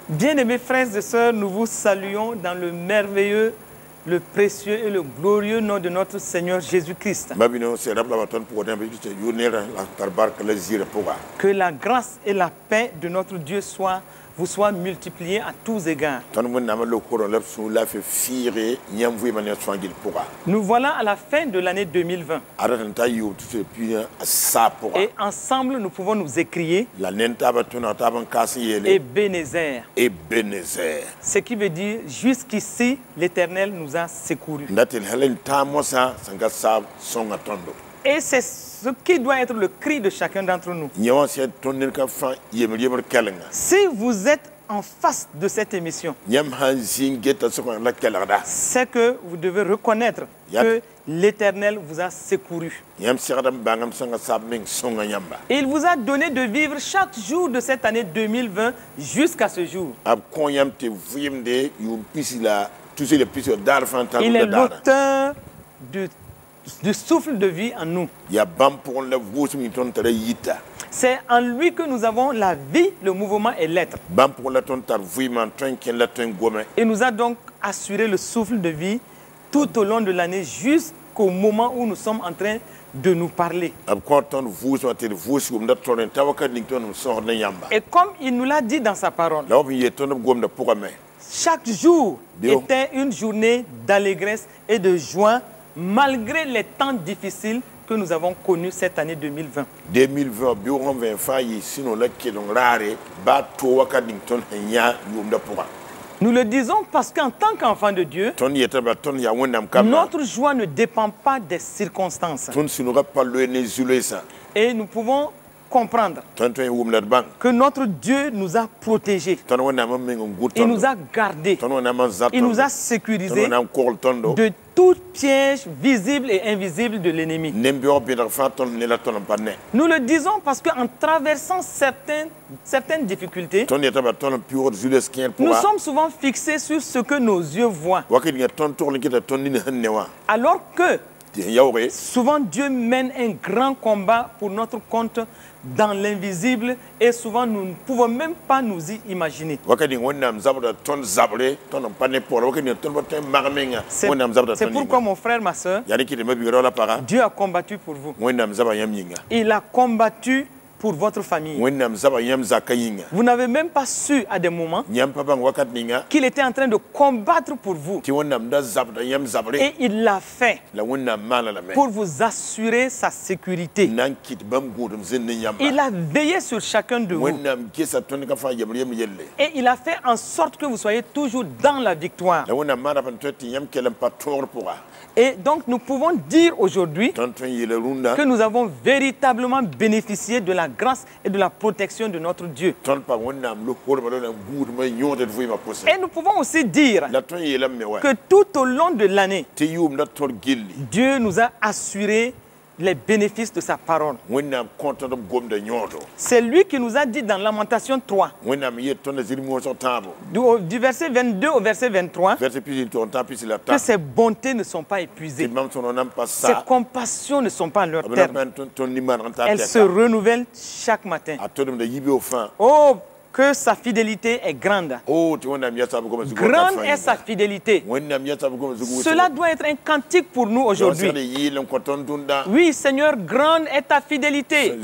Bien-aimés frères et sœurs, nous vous saluons dans le merveilleux, le précieux et le glorieux nom de notre Seigneur Jésus-Christ. Que la grâce et la paix de notre Dieu vous soient multipliées à tous égards. Nous voilà à la fin de l'année 2020. Et ensemble, nous pouvons nous écrier Ebenezer. Ce qui veut dire, jusqu'ici, l'Éternel nous a secourus. Et c'est ce qui doit être le cri de chacun d'entre nous. Si vous êtes en face de cette émission, c'est que vous devez reconnaître que l'Éternel vous a secouru. Il vous a donné de vivre chaque jour de cette année 2020 jusqu'à ce jour. Il est l'auteur du souffle de vie en nous. C'est en lui que nous avons la vie, le mouvement et l'être. Il nous a donc assuré le souffle de vie tout au long de l'année jusqu'au moment où nous sommes en train de nous parler. Et comme il nous l'a dit dans sa parole, chaque jour était une journée d'allégresse et de joie malgré les temps difficiles que nous avons connus cette année 2020. Nous le disons parce qu'en tant qu'enfant de Dieu, notre joie ne dépend pas des circonstances. Et nous pouvons comprendre que notre Dieu nous a protégés. Il nous a gardés. Il nous a sécurisés de tout piège visible et invisible de l'ennemi. Nous le disons parce qu'en traversant certaines difficultés, nous sommes souvent fixés sur ce que nos yeux voient. Alors que souvent Dieu mène un grand combat pour notre compte dans l'invisible et souvent nous ne pouvons même pas nous y imaginer. C'est pourquoi mon frère, ma soeur, Dieu a combattu pour vous. Il a combattu pour votre famille. Vous n'avez même pas su à des moments qu'il était en train de combattre pour vous. Et il l'a fait pour vous assurer sa sécurité. Il a veillé sur chacun de vous. Et il a fait en sorte que vous soyez toujours dans la victoire. Et donc nous pouvons dire aujourd'hui que nous avons véritablement bénéficié de la grâce et de la protection de notre Dieu. Et nous pouvons aussi dire que tout au long de l'année, Dieu nous a assuré les bénéfices de sa parole. C'est lui qui nous a dit dans Lamentation 3, du verset 22 au verset 23, que ses bontés ne sont pas épuisées, ses compassions ne sont pas à leur terme. Elles se renouvellent chaque matin. Oh, que sa fidélité est grande. Grande est sa fidélité. Cela doit être un cantique pour nous aujourd'hui. Oui, Seigneur, grande est ta fidélité.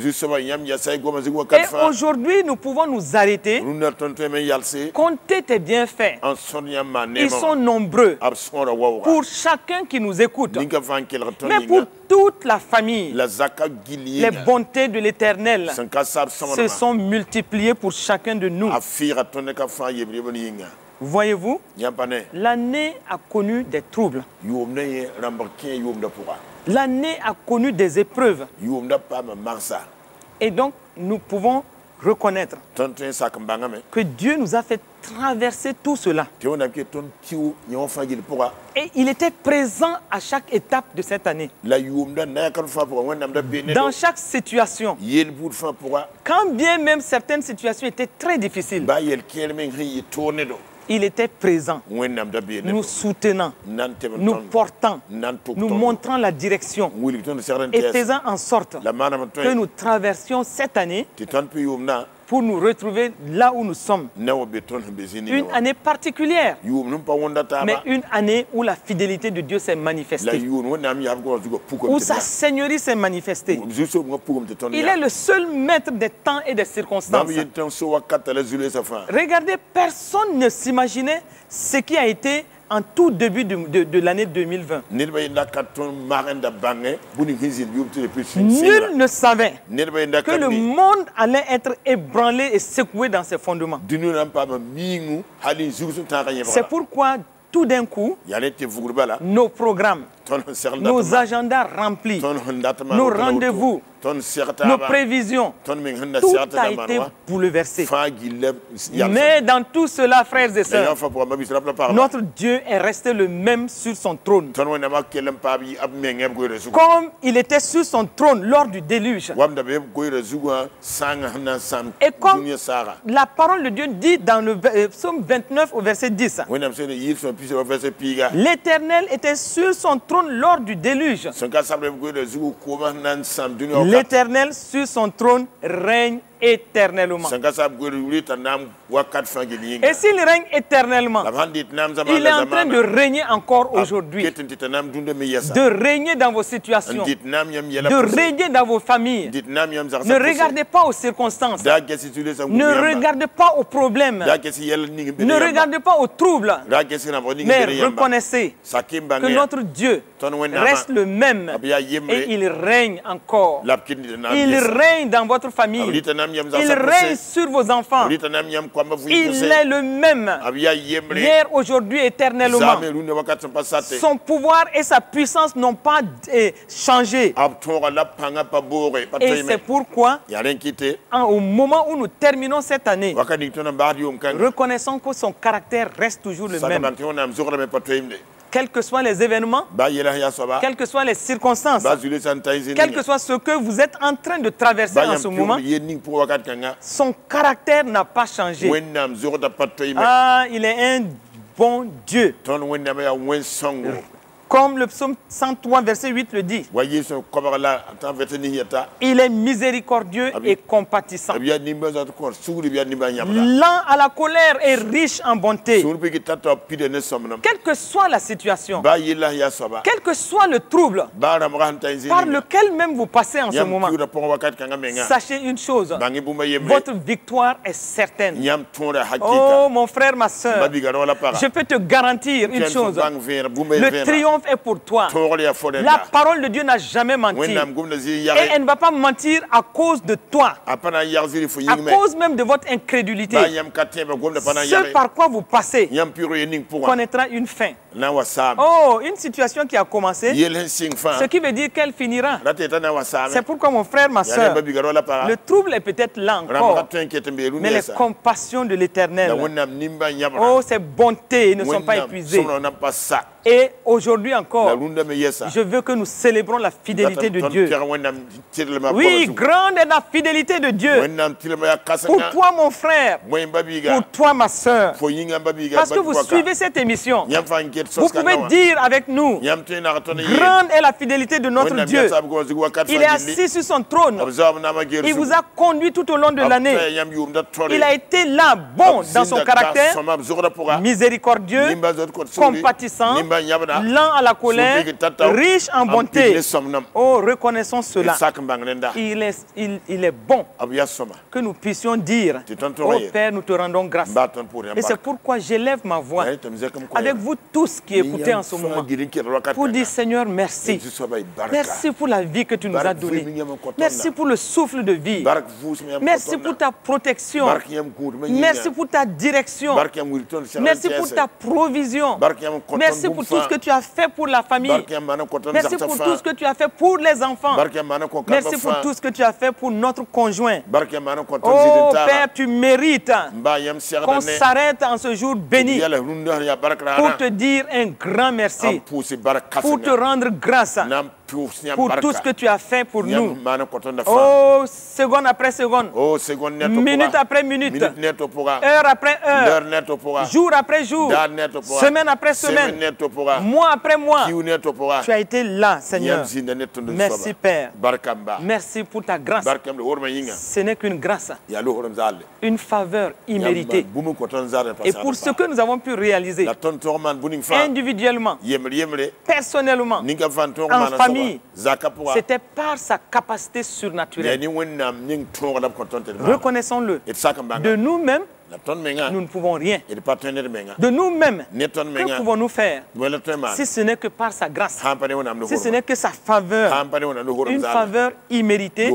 Et aujourd'hui, nous pouvons nous arrêter, compter tes bienfaits. Ils sont nombreux pour chacun qui nous écoute. Mais pour toute la famille, les bontés de l'Éternel se sont multipliées pour chacun de nous. Voyez-vous, l'année a connu des troubles. L'année a connu des épreuves. Et donc, nous pouvons reconnaître que Dieu nous a fait traverser tout cela. Et il était présent à chaque étape de cette année. Dans chaque situation. Quand bien même certaines situations étaient très difficiles, il était présent, nous soutenant, nous portant, nous montrant la direction et faisant en sorte que nous traversions cette année pour nous retrouver là où nous sommes. Une année particulière, mais une année où la fidélité de Dieu s'est manifestée, où sa seigneurie s'est manifestée. Il est le seul maître des temps et des circonstances. Regardez, personne ne s'imaginait ce qui a été en tout début de l'année 2020. Nul ne savait que le monde allait être ébranlé et secoué dans ses fondements. C'est pourquoi, tout d'un coup, nos programmes, nos agendas remplis, nos rendez-vous, nos prévisions, tout a été bouleversé. Mais dans tout cela, frères et sœurs, notre Dieu est resté le même sur son trône. Comme il était sur son trône lors du déluge. Et comme la parole de Dieu dit dans le psaume 29 au verset 10, l'Éternel était sur son trône lors du déluge. L'Éternel sur son trône règne éternellement. Et s'il règne éternellement, il est en train de régner encore aujourd'hui. De régner dans vos situations, de régner dans vos familles. Ne regardez pas aux circonstances. Ne regardez pas aux problèmes. Ne regardez pas aux troubles. Mais reconnaissez que notre Dieu reste le même et il règne encore. Il règne dans votre famille. Il règne sur vos enfants. Il est le même. Hier, aujourd'hui, éternellement. Son pouvoir et sa puissance n'ont pas changé. Et c'est pourquoi, au moment où nous terminons cette année, reconnaissons que son caractère reste toujours le même. Quels que soient les événements, quelles que soient les circonstances, quel que soit ce que vous êtes en train de traverser en ce moment, son caractère n'a pas changé. Ah, il est un bon Dieu. Comme le psaume 103, verset 8 le dit. Il est miséricordieux et compatissant. Lent à la colère et riche en bonté. Quelle que soit la situation, quel que soit le trouble par lequel même vous passez en ce moment, sachez une chose, votre victoire est certaine. Oh mon frère, ma soeur, je peux te garantir une chose, le triomphe est pour toi. La parole de Dieu n'a jamais menti. Et elle ne va pas mentir à cause de toi. À cause même de votre incrédulité. Ce par quoi vous passez connaîtra une fin. Oh, une situation qui a commencé, ce qui veut dire qu'elle finira. C'est pourquoi mon frère, ma soeur, le trouble est peut-être lent encore, mais les compassions de l'Éternel, oh, ses bontés ne sont pas épuisées. Et aujourd'hui encore, je veux que nous célébrons la fidélité de Dieu. Oui, grande est la fidélité de Dieu. Pour toi, mon frère, pour toi, ma soeur, parce que vous suivez cette émission, vous pouvez dire avec nous, grande est la fidélité de notre Dieu. Il est assis sur son trône. Il vous a conduit tout au long de l'année. Il a été là, bon dans son caractère, miséricordieux, compatissant, lent à la colère, riche en bonté. Oh, reconnaissons cela. Il est bon que nous puissions dire, oh Père, nous te rendons grâce. Et c'est pourquoi j'élève ma voix avec vous tous qui écoutez en ce moment pour dire, Seigneur, merci. Merci pour la vie que tu nous as donnée. Merci pour le souffle de vie. Merci pour ta protection. Merci pour ta direction. Merci pour ta provision. Merci pour tout ce que tu as fait pour la famille. Merci pour tout ce que tu as fait pour les enfants. Merci pour tout ce que tu as fait pour notre conjoint. Oh Père, tu mérites qu'on s'arrête en ce jour béni pour te dire un grand merci, pour te rendre grâce, pour tout ce que tu as fait pour nous. Oh, seconde après seconde, minute après minute, heure après heure, jour après jour, semaine après semaine, mois après mois. Tu as été là, Seigneur. Merci, Père. Merci pour ta grâce. Ce n'est qu'une grâce, une faveur imméritée. Et pour ce que nous avons pu réaliser, individuellement, personnellement, en famille, c'était par sa capacité surnaturelle. Reconnaissons-le. De nous-mêmes, nous ne pouvons rien. De nous-mêmes, que pouvons-nous faire si ce n'est que par sa grâce, si ce n'est que sa faveur, une faveur imméritée,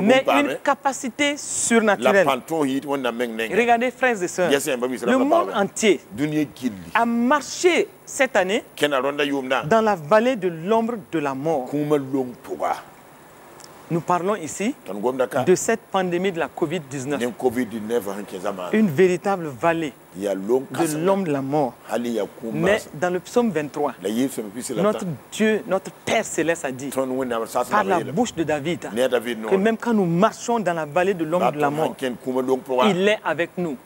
mais une capacité surnaturelle. Regardez, frères et sœurs, le monde entier a marché cette année dans la vallée de l'ombre de la mort. Nous parlons ici de cette pandémie de la Covid-19. Une véritable vallée de l'homme de la mort. Mais dans le psaume 23, notre Dieu, notre Père Céleste a dit, par la bouche de David, que même quand nous marchons dans la vallée de l'homme de la mort, il est avec nous.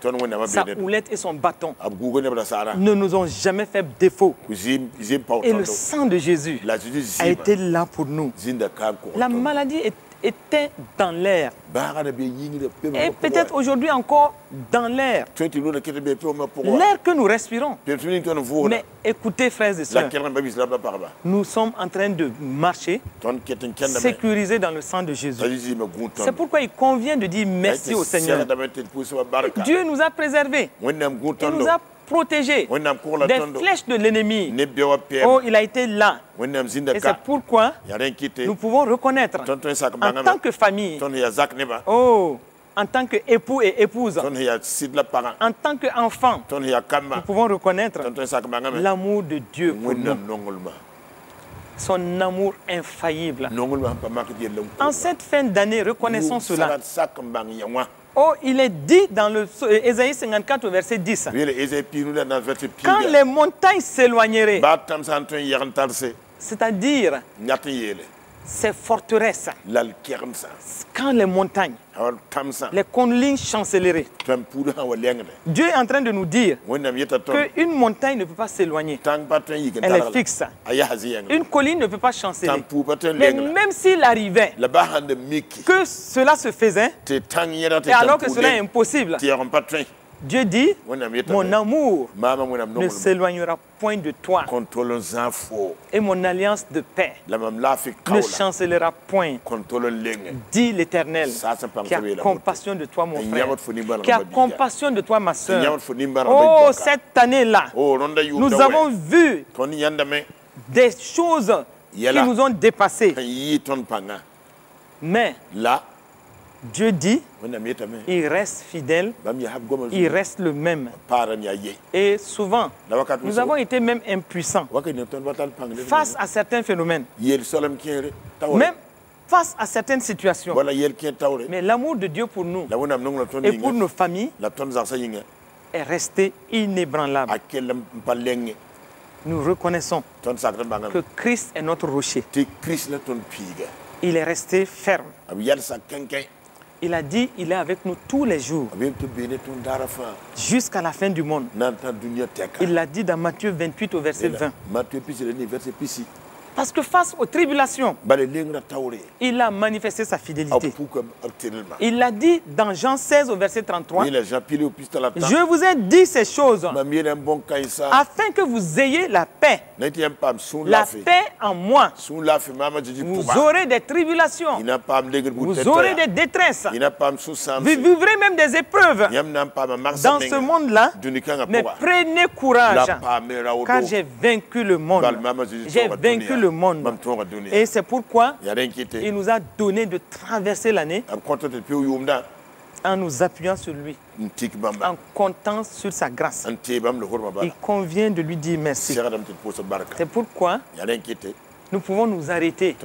Sa houlette et son bâton ne nous ont jamais fait défaut. Et le sang de Jésus a été là pour nous. La maladie était dans l'air. Et peut-être aujourd'hui encore dans l'air. L'air que nous respirons. Mais écoutez, frères et sœurs, nous sommes en train de marcher sécurisés dans le sang de Jésus. C'est pourquoi il convient de dire merci au Seigneur. Dieu nous a préservés. Il nous a protégés des flèches de l'ennemi. Oh, il a été là. Et c'est pourquoi nous pouvons reconnaître en tant que famille, oh, en tant qu'époux et épouse, en tant qu'enfant, nous pouvons reconnaître l'amour de Dieu pour nous. Son amour infaillible. En cette fin d'année, reconnaissons cela. Oh, il est dit dans le Ésaïe 54 au verset 10. Quand les montagnes s'éloigneraient, c'est-à-dire ces forteresses, quand les montagnes, les collines chancelleraient. Dieu est en train de nous dire qu'une montagne ne peut pas s'éloigner. Elle est fixe. Une colline ne peut pas chanceler. Mais même s'il arrivait que cela se faisait, et alors que cela est impossible, Dieu dit, mon amour ne s'éloignera point de toi. Et mon alliance de paix ne chancellera point. Dit l'Éternel, qui a compassion de toi, mon frère, qui a compassion de toi, ma soeur. Oh, cette année-là, nous avons vu des choses qui nous ont dépassés. Mais Dieu dit, il reste fidèle, il reste le même. Et souvent, nous avons été même impuissants face à certains phénomènes, même face à certaines situations. Mais l'amour de Dieu pour nous et pour nos familles est resté inébranlable. Nous reconnaissons que Christ est notre rocher. Il est resté ferme. Il a dit, il est avec nous tous les jours, jusqu'à la fin du monde. Il l'a dit dans Matthieu 28 au verset 20. Parce que face aux tribulations, il a manifesté sa fidélité. Il l'a dit dans Jean 16 au verset 33. Je vous ai dit ces choses afin que vous ayez la paix. La paix en moi. Vous aurez des tribulations. Vous aurez des détresses. Vous vivrez même des épreuves dans ce monde-là. Mais prenez courage, car j'ai vaincu le monde. J'ai vaincu le monde. Et c'est pourquoi il nous a donné de traverser l'année en nous appuyant sur lui, en comptant sur sa grâce. Il convient de lui dire merci. C'est pourquoi nous pouvons nous arrêter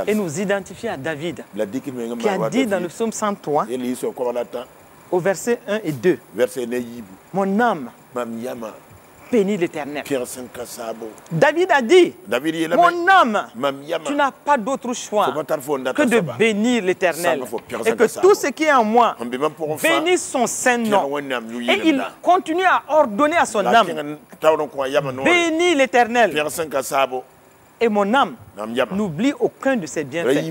et nous identifier à David, qui a dit dans le psaume 103, au verset 1 et 2, mon âme bénis l'Éternel. David a dit, mon âme, tu n'as pas d'autre choix que de bénir l'Éternel. Et que tout ce qui est en moi bénisse son saint nom. Et il continue à ordonner à son âme, bénis l'Éternel. Et mon âme n'oublie aucun de ses bienfaits.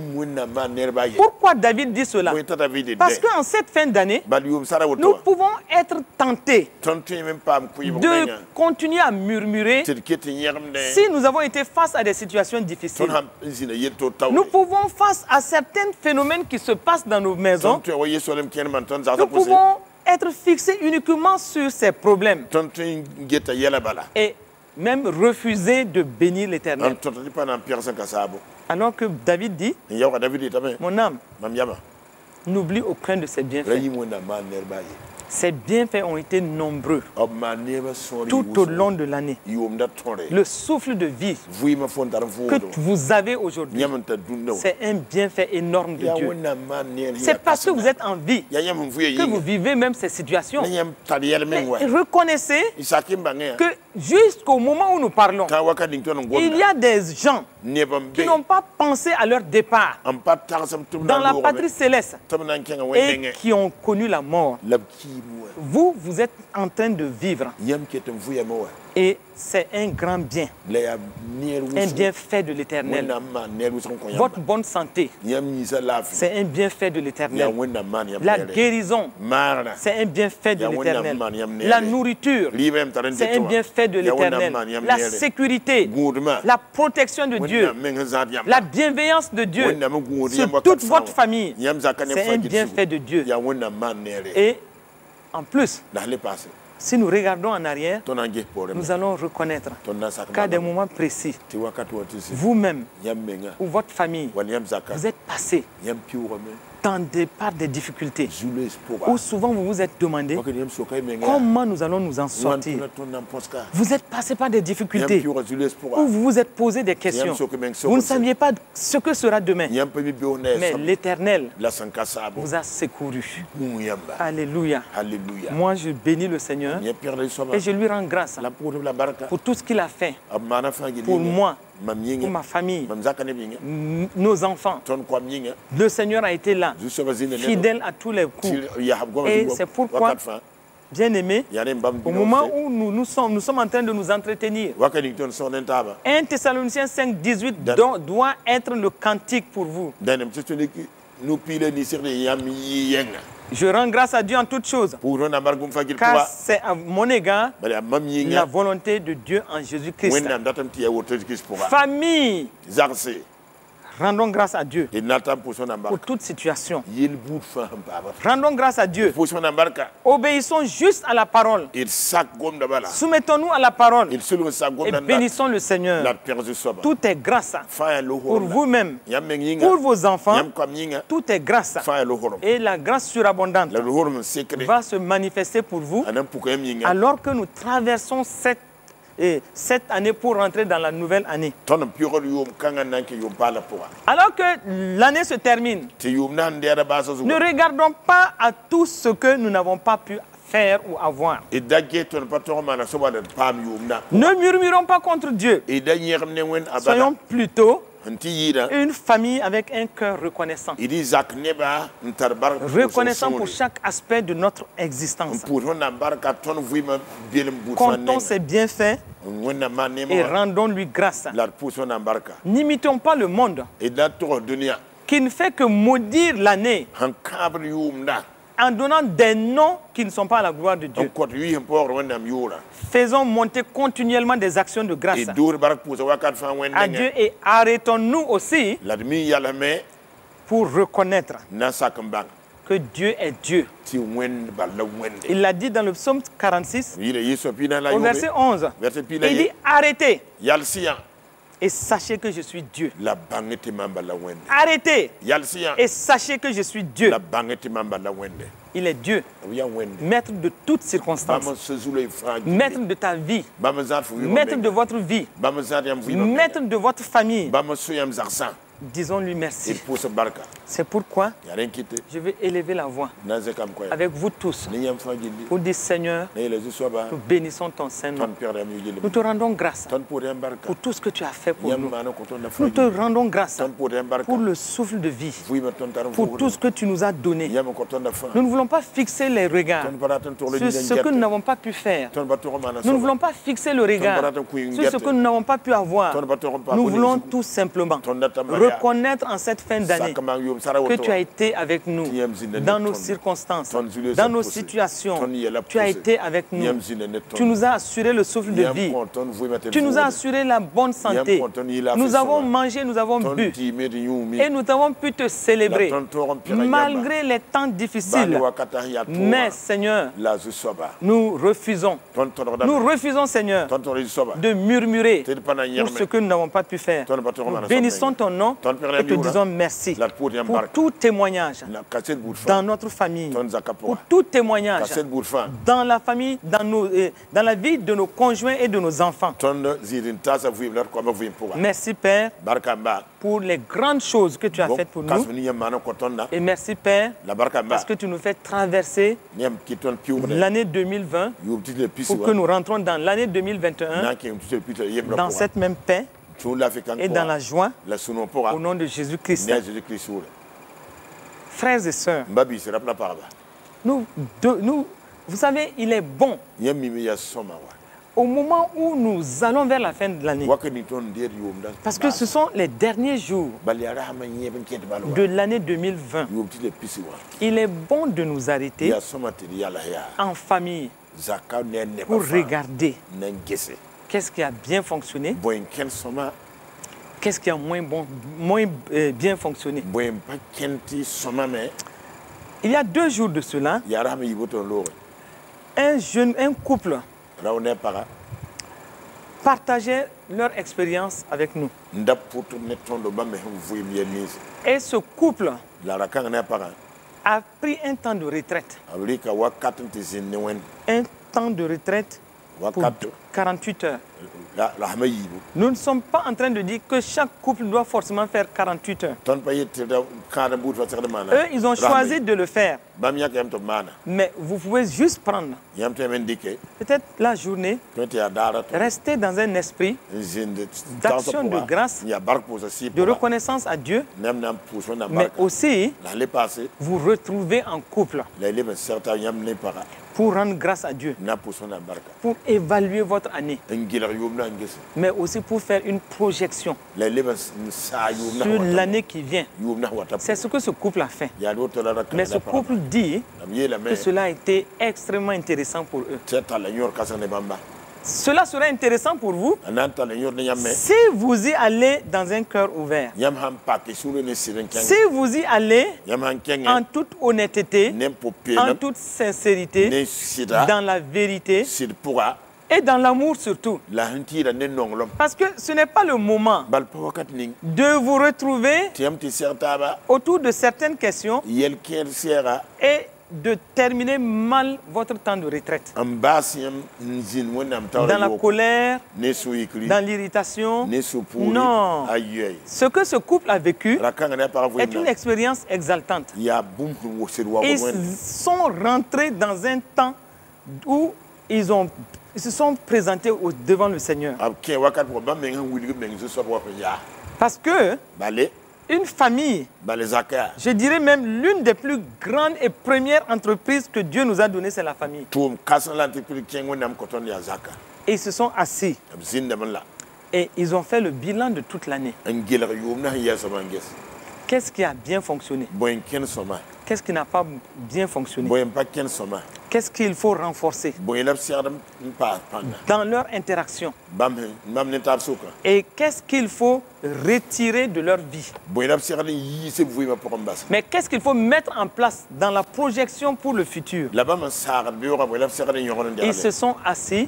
Pourquoi David dit cela? Parce qu'en cette fin d'année, nous pouvons être tentés de continuer à murmurer si nous avons été face à des situations difficiles. Nous pouvons, face à certains phénomènes qui se passent dans nos maisons, nous pouvons être fixés uniquement sur ces problèmes. Et même refuser de bénir l'Éternel. Alors que David dit, mon âme, n'oublie aucun de ses bienfaits. Ses bienfaits ont été nombreux tout au long de l'année. Le souffle de vie que vous avez aujourd'hui, c'est un bienfait énorme de Dieu. C'est parce que vous êtes en vie que vous vivez même ces situations. Mais reconnaissez que jusqu'au moment où nous parlons, il y a des gens qui n'ont pas pensé à leur départ dans la patrie céleste et qui ont connu la mort. Vous, vous êtes en train de vivre. Et c'est un grand bien. Un bienfait de l'Éternel. Votre bonne santé, c'est un bienfait de l'Éternel. La guérison, c'est un bienfait de l'Éternel. La nourriture, c'est un bienfait de l'Éternel. La sécurité, la protection de Dieu, la bienveillance de Dieu sur toute votre famille, c'est un bienfait de Dieu. Et en plus, si nous regardons en arrière, nous allons reconnaître qu'à des moments précis, vous-même ou votre famille, vous êtes passé par des difficultés où souvent vous vous êtes demandé comment nous allons nous en sortir. Vous êtes passé par des difficultés où vous vous êtes posé des questions. Vous ne saviez pas ce que sera demain. Mais l'Éternel vous a secouru. Alléluia. Moi, je bénis le Seigneur et je lui rends grâce pour tout ce qu'il a fait pour moi, pour ma famille, nos enfants. Le Seigneur a été là, fidèle à tous les coups. Et c'est pourquoi, bien aimé, au moment où nous sommes en train de nous entretenir, 1 Thessaloniciens 5, 18 doit être le cantique pour vous. Je rends grâce à Dieu en toutes choses, car c'est à mon égard la volonté de Dieu en Jésus-Christ. Famille, rendons grâce à Dieu pour toute situation. Rendons grâce à Dieu. Obéissons juste à la parole. Soumettons-nous à la parole. Et bénissons le Seigneur. Tout est grâce pour vous-même, pour vos enfants. Tout est grâce. Et la grâce surabondante va se manifester pour vous alors que nous traversons cette année pour rentrer dans la nouvelle année. Alors que l'année se termine, ne regardons pas à tout ce que nous n'avons pas pu faire ou avoir. Ne murmurons pas contre Dieu. Soyons plutôt une famille avec un cœur reconnaissant. Reconnaissant pour chaque aspect de notre existence. Comptons ses bienfaits et rendons-lui grâce. N'imitons pas le monde qui ne fait que maudire l'année en donnant des noms qui ne sont pas à la gloire de Dieu. Faisons monter continuellement des actions de grâce à Dieu et arrêtons-nous aussi pour reconnaître que Dieu est Dieu. Il l'a dit dans le psaume 46, au verset 11. Il dit arrêtez et sachez que je suis Dieu. Arrêtez et sachez que je suis Dieu. Il est Dieu, maître de toutes circonstances, maître de ta vie, maître de votre vie, maître de votre famille, Disons-lui merci. C'est pourquoi je vais élever la voix avec vous tous pour dire Seigneur, nous bénissons ton Saint-Nom. Nous te rendons grâce pour tout ce que tu as fait pour nous. Nous te rendons grâce pour le souffle de vie, pour tout ce que tu nous as donné. Nous ne voulons pas fixer les regards sur ce que nous n'avons pas pu faire. Nous ne voulons pas fixer le regard sur ce que nous n'avons pas pu avoir. Nous voulons tout simplement reconnaître en cette fin d'année que tu as été avec nous dans nos circonstances, dans nos situations. Tu as été avec nous. Tu nous as assuré le souffle de vie. Tu nous as assuré la bonne santé. Nous avons mangé, nous avons bu. Et nous avons pu te célébrer malgré les temps difficiles. Mais Seigneur, nous refusons, Seigneur, de murmurer pour ce que nous n'avons pas pu faire. Nous bénissons ton nom et te disons merci pour tout témoignage dans notre famille, pour tout témoignage dans la famille, dans la vie de nos conjoints et de nos enfants. Merci Père pour les grandes choses que tu as faites pour nous. Et merci Père parce que tu nous fais traverser l'année 2020 pour que nous rentrons dans l'année 2021 dans cette même paix et dans la joie au nom de Jésus-Christ. Frères et sœurs, vous savez, il est bon au moment où nous allons vers la fin de l'année, parce que ce sont les derniers jours de l'année 2020. Il est bon de nous arrêter en famille pour regarder qu'est-ce qui a bien fonctionné, qu'est-ce qui a moins bien fonctionné. Il y a 2 jours de cela, un couple partageait leur expérience avec nous. Et ce couple a pris un temps de retraite. Un temps de retraite pour 48 heures. Nous ne sommes pas en train de dire que chaque couple doit forcément faire 48 heures. Eux, ils ont choisi de le faire. Mais vous pouvez juste prendre peut-être la journée, rester dans un esprit d'action de grâce, de reconnaissance à Dieu, mais aussi vous retrouver en couple pour rendre grâce à Dieu, pour évaluer votre année, mais aussi pour faire une projection sur l'année qui vient. C'est ce que ce couple a fait. Mais ce couple dit que cela a été extrêmement intéressant pour eux. Cela serait intéressant pour vous si vous y allez dans un cœur ouvert. Si vous y allez en toute honnêteté, en toute sincérité, dans la vérité et dans l'amour surtout. Parce que ce n'est pas le moment de vous retrouver autour de certaines questions et de terminer mal votre temps de retraite. Dans la colère, dans l'irritation. Non. Ce que ce couple a vécu est une expérience exaltante. Ils sont rentrés dans un temps où ils se sont présentés devant le Seigneur. Parce que une famille, je dirais même l'une des plus grandes et premières entreprises que Dieu nous a données, c'est la famille. Et ils se sont assis. Et ils ont fait le bilan de toute l'année. Qu'est-ce qui a bien fonctionné? Qu'est-ce qui n'a pas bien fonctionné? Qu'est-ce qu'il faut renforcer dans leur interaction? Et qu'est-ce qu'il faut retirer de leur vie? Mais qu'est-ce qu'il faut mettre en place dans la projection pour le futur? Ils se sont assis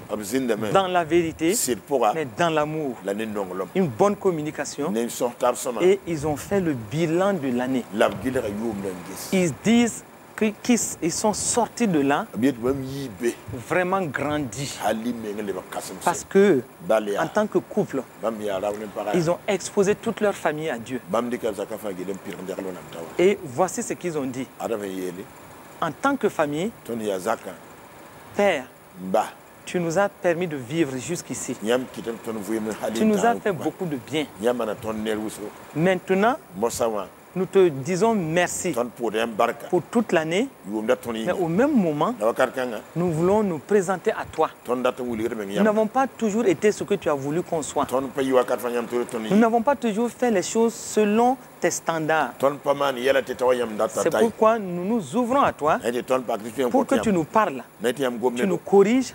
dans la vérité, mais dans l'amour. Une bonne communication. Et ils ont fait le bilan de l'année. Ils disent qu'ils sont sortis de là vraiment grandis. Parce que, en tant que couple, ils ont exposé toute leur famille à Dieu. Et voici ce qu'ils ont dit. En tant que famille, Père, tu nous as permis de vivre jusqu'ici. Tu nous as fait beaucoup de bien. Maintenant, nous te disons merci pour toute l'année, mais au même moment, nous voulons nous présenter à toi. Nous n'avons pas toujours été ce que tu as voulu qu'on soit. Nous n'avons pas toujours fait les choses selon tes standards. C'est pourquoi nous nous ouvrons à toi pour que tu nous parles, tu nous corriges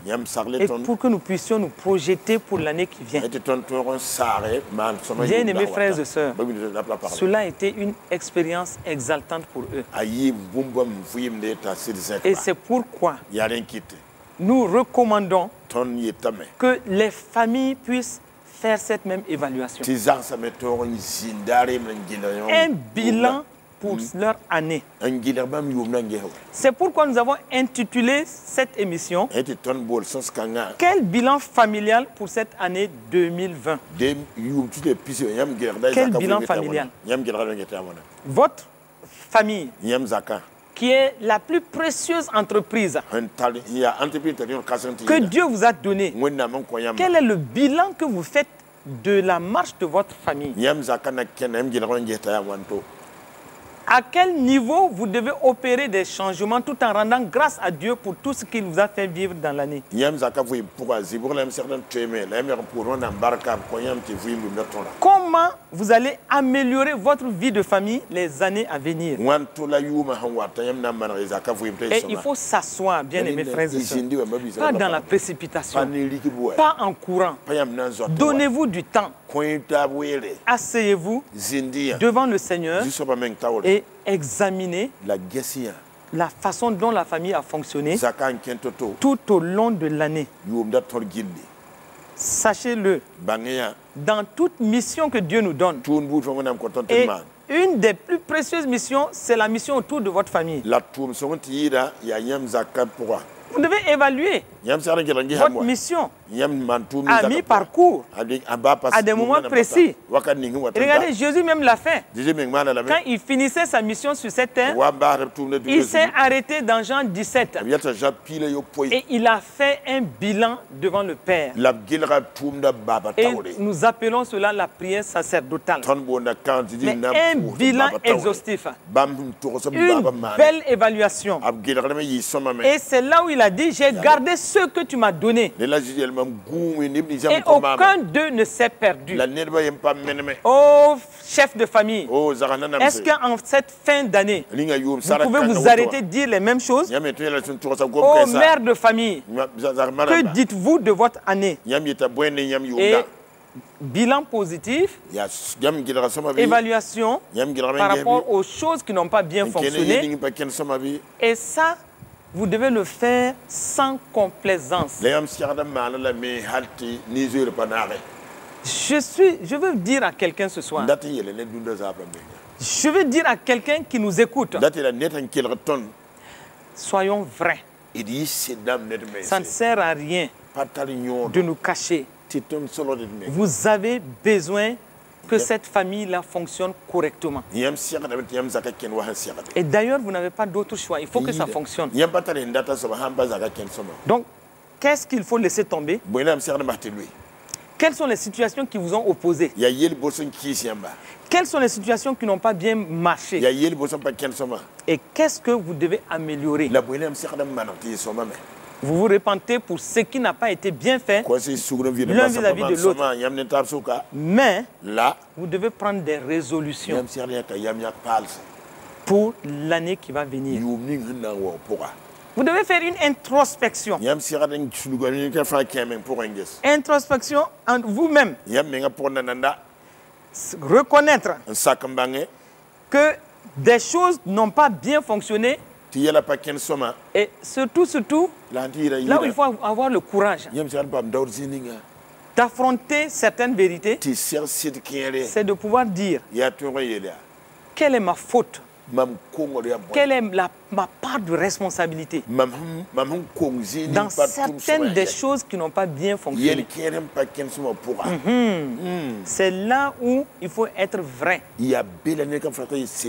et pour que nous puissions nous projeter pour l'année qui vient. Bien-aimés frères et sœurs, cela a été une expérience exaltante pour eux. Et c'est pourquoi nous recommandons que les familles puissent faire cette même évaluation. Un bilan pour leur année. C'est pourquoi nous avons intitulé cette émission « Quel bilan familial pour cette année 2020 ?» Quel bilan familial? Votre famille, qui est la plus précieuse entreprise que Dieu vous a donnée, quel est le bilan que vous faites de la marche de votre famille? À quel niveau vous devez opérer des changements tout en rendant grâce à Dieu pour tout ce qu'il vous a fait vivre dans l'année? Comment vous allez améliorer votre vie de famille les années à venir? Et il faut s'asseoir, bien aimés frères et sœurs, pas dans la précipitation, pas en courant. Donnez-vous du temps. Asseyez-vous devant le Seigneur et examinez la façon dont la famille a fonctionné tout au long de l'année. Sachez-le, dans toute mission que Dieu nous donne, et une des plus précieuses missions, c'est la mission autour de votre famille. Vous devez évaluer votre mission à mi-parcours, à des moments précis. Regardez, Jésus même l'a fait. Quand il finissait sa mission sur cette terre, il s'est arrêté dans Jean 17. Et il a fait un bilan devant le Père. Et nous appelons cela la prière sacerdotale. Mais un bilan exhaustif. Une belle évaluation. Et c'est là où il a dit, j'ai gardé ce que tu m'as donné. Et aucun d'eux ne s'est perdu. Oh, chef de famille, est-ce qu'en cette fin d'année, vous pouvez vous arrêter de dire les mêmes choses? Oh, mère de famille, que dites-vous de votre année? Et bilan positif, évaluation par rapport aux choses qui n'ont pas bien fonctionné. Et ça, vous devez le faire sans complaisance. Je veux dire à quelqu'un ce soir. Je veux dire à quelqu'un qui nous écoute. Soyons vrais. Ça ne sert à rien de nous cacher. Vous avez besoin que cette famille-là fonctionne correctement. Et d'ailleurs, vous n'avez pas d'autre choix. Il faut que ça fonctionne. Donc, qu'est-ce qu'il faut laisser tomber? Quelles sont les situations qui vous ont opposé? Quelles sont les situations qui n'ont pas bien marché? Et qu'est-ce que vous devez améliorer? Vous vous repentez pour ce qui n'a pas été bien fait l'un vis-à-vis de l'autre. Mais vous devez prendre des résolutions pour l'année qui va venir. Vous devez faire une introspection. Introspection en vous-même. Reconnaître que des choses n'ont pas bien fonctionné. Et surtout, là où il faut avoir le courage d'affronter certaines vérités, c'est de pouvoir dire quelle est ma faute Quelle est ma part de responsabilité dans certaines des choses qui n'ont pas bien fonctionné? C'est là où il faut être vrai.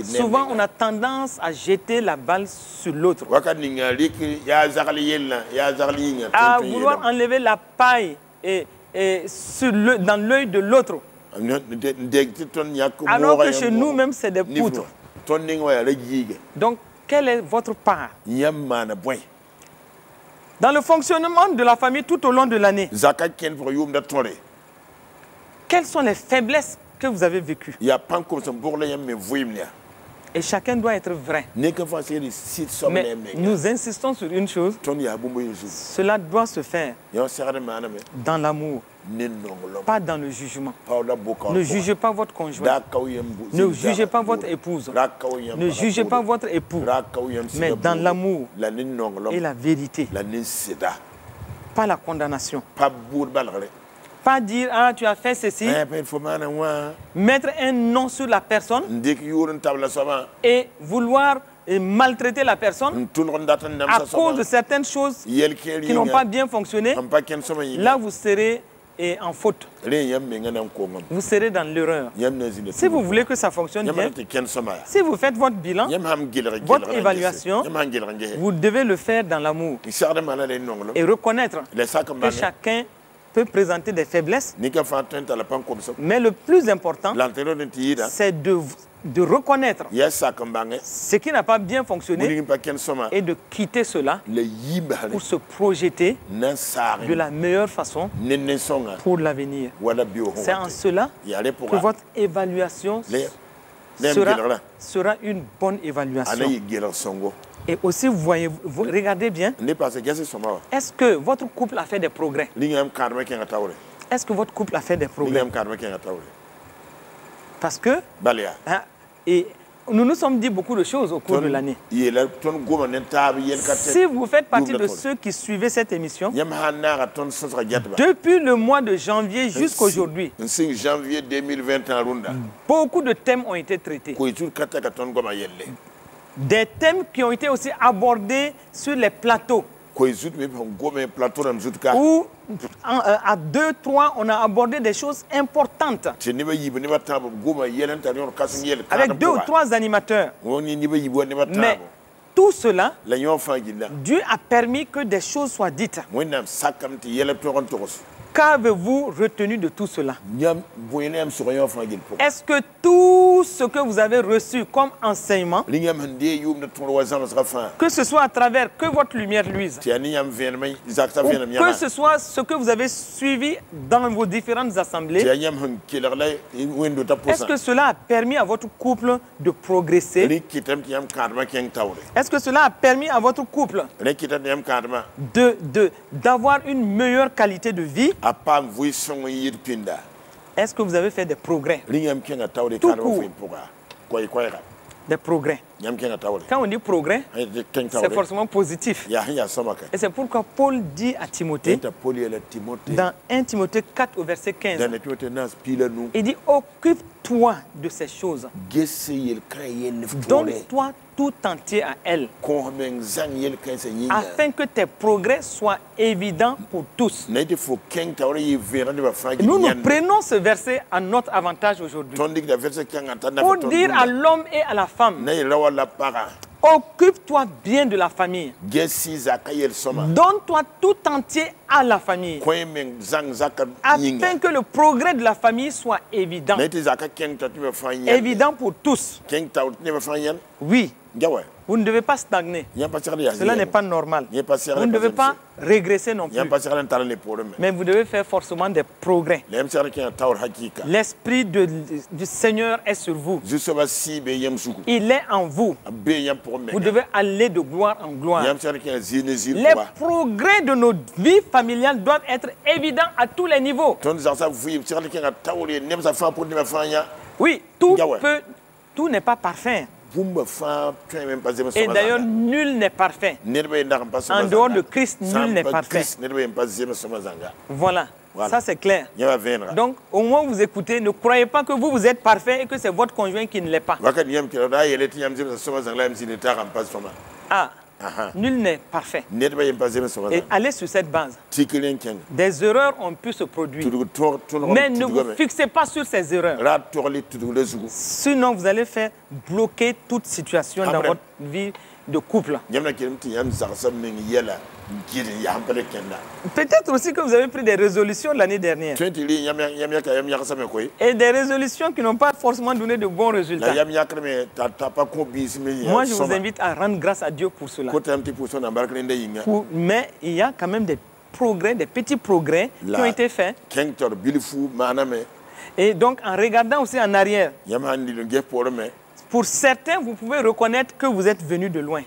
Souvent, on a tendance à jeter la balle sur l'autre, à vouloir enlever la paille dans l'œil de l'autre, alors que chez nous-mêmes, c'est des poutres. Donc, quelle est votre part dans le fonctionnement de la famille tout au long de l'année? Quelles sont les faiblesses que vous avez vécues? Et chacun doit être vrai. Mais nous insistons sur une chose. Cela doit se faire dans l'amour, pas dans le jugement. Ne jugez pas votre conjoint. Ne jugez pas votre épouse. Ne jugez pas votre époux. Mais dans l'amour et la vérité. Pas la condamnation. Pas dire, ah, tu as fait ceci, mettre un nom sur la personne et vouloir maltraiter la personne à cause de certaines choses qui n'ont pas bien fonctionné. Là, vous serez en faute. Vous serez dans l'erreur. Si vous voulez que ça fonctionne bien, si vous faites votre bilan, votre évaluation, vous devez le faire dans l'amour et reconnaître que chacun peut présenter des faiblesses, mais le plus important, c'est de reconnaître ce qui n'a pas bien fonctionné et de quitter cela pour se projeter de la meilleure façon pour l'avenir. C'est en cela que votre évaluation sera une bonne évaluation. Et aussi, vous regardez bien, est-ce que votre couple a fait des progrès? Est-ce que votre couple a fait des progrès? Parce que et nous nous sommes dit beaucoup de choses au cours de l'année. Si vous faites partie de ceux qui suivaient cette émission, depuis le mois de janvier jusqu'aujourd'hui, beaucoup de thèmes ont été traités. Des thèmes qui ont été aussi abordés sur les plateaux. Où à 2-3, on a abordé des choses importantes. Avec 2 ou 3 animateurs. Mais tout cela, Dieu a permis que des choses soient dites. Qu'avez-vous retenu de tout cela? Est-ce que tout ce que vous avez reçu comme enseignement, que ce soit à travers que votre lumière luise, ou que ce soit ce que vous avez suivi dans vos différentes assemblées, est-ce que cela a permis à votre couple de progresser? Est-ce que cela a permis à votre couple d'avoir une meilleure qualité de vie? Est-ce que vous avez fait des progrès? Tout court. Des progrès. Quand on dit progrès, c'est forcément positif. Et c'est pourquoi Paul dit à Timothée, dans 1 Timothée 4 au verset 15, il dit, occupe-toi de ces choses. Donne-toi tout entier à elle, afin que tes progrès soient évidents pour tous. Nous prenons ce verset à notre avantage aujourd'hui pour dire à l'homme et à la femme, occupe-toi bien de la famille. Donne-toi tout entier à la famille, afin que le progrès de la famille soit évident. Évident pour tous. Oui. Vous ne devez pas stagner. Cela n'est pas normal. Vous ne devez pas régresser non plus. Mais vous devez faire forcément des progrès. L'Esprit du Seigneur est sur vous. Il est en vous. Vous devez aller de gloire en gloire. Les progrès de nos vies familiales doivent être évidents à tous les niveaux. Oui, tout n'est pas parfait. Et d'ailleurs, nul n'est parfait. En dehors de Christ, nul n'est parfait. Voilà. Voilà. Ça, c'est clair. Donc, au moment où vous écoutez, ne croyez pas que vous êtes parfait et que c'est votre conjoint qui ne l'est pas. Ah, nul n'est parfait. Et allez sur cette base. Des erreurs ont pu se produire. Mais ne vous fixez pas sur ces erreurs. Sinon, vous allez faire bloquer toute situation dans votre vie de couple. Peut-être aussi que vous avez pris des résolutions l'année dernière. Et des résolutions qui n'ont pas forcément donné de bons résultats. Moi, je vous invite à rendre grâce à Dieu pour cela. Mais il y a quand même des progrès, des petits progrès qui ont été faits. Et donc, en regardant aussi en arrière, pour certains, vous pouvez reconnaître que vous êtes venu de loin.